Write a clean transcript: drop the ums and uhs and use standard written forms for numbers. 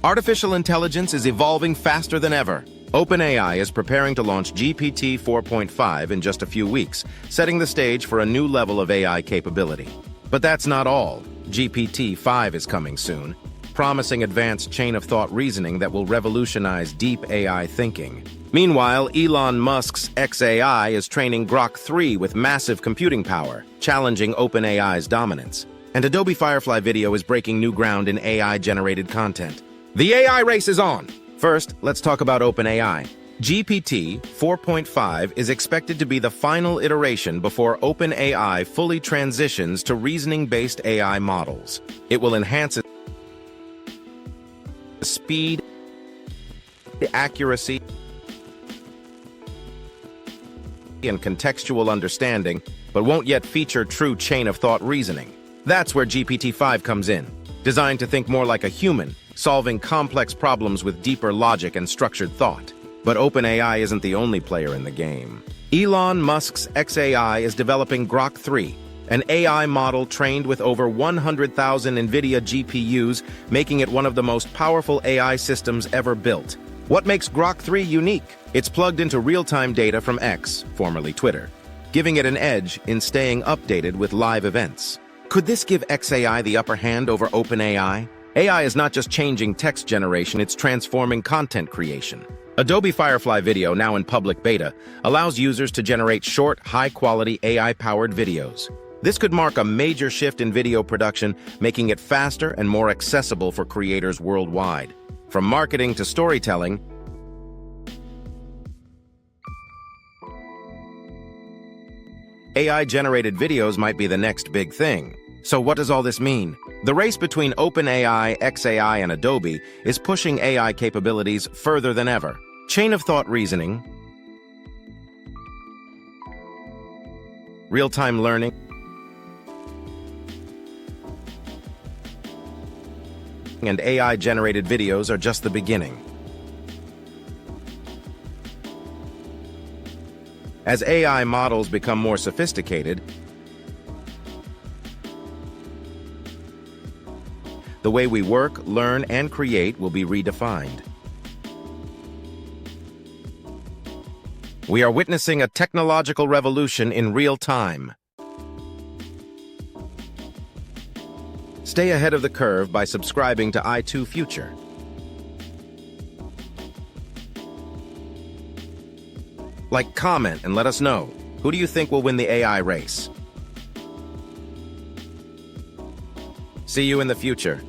Artificial intelligence is evolving faster than ever. OpenAI is preparing to launch GPT-4.5 in just a few weeks, setting the stage for a new level of AI capability. But that's not all. GPT-5 is coming soon, promising advanced chain-of-thought reasoning that will revolutionize deep AI thinking. Meanwhile, Elon Musk's xAI is training Grok 3 with massive computing power, challenging OpenAI's dominance. And Adobe Firefly Video is breaking new ground in AI-generated content. The AI race is on! First, let's talk about OpenAI. GPT-4.5 is expected to be the final iteration before OpenAI fully transitions to reasoning-based AI models. It will enhance its speed, accuracy, and contextual understanding, but won't yet feature true chain-of-thought reasoning. That's where GPT-5 comes in, designed to think more like a human, solving complex problems with deeper logic and structured thought. But OpenAI isn't the only player in the game. Elon Musk's xAI is developing Grok 3, an AI model trained with over 100,000 NVIDIA GPUs, making it one of the most powerful AI systems ever built. What makes Grok 3 unique? It's plugged into real-time data from X, formerly Twitter, giving it an edge in staying updated with live events. Could this give xAI the upper hand over OpenAI? AI is not just changing text generation, it's transforming content creation. Adobe Firefly Video, now in public beta, allows users to generate short, high-quality AI-powered videos. This could mark a major shift in video production, making it faster and more accessible for creators worldwide. From marketing to storytelling, AI-generated videos might be the next big thing. So what does all this mean? The race between OpenAI, xAI, and Adobe is pushing AI capabilities further than ever. Chain-of-thought reasoning, real-time learning, and AI-generated videos are just the beginning. As AI models become more sophisticated, the way we work, learn, and create will be redefined. We are witnessing a technological revolution in real time. Stay ahead of the curve by subscribing to i2 Future. Like, comment, and let us know. Who do you think will win the AI race? See you in the future.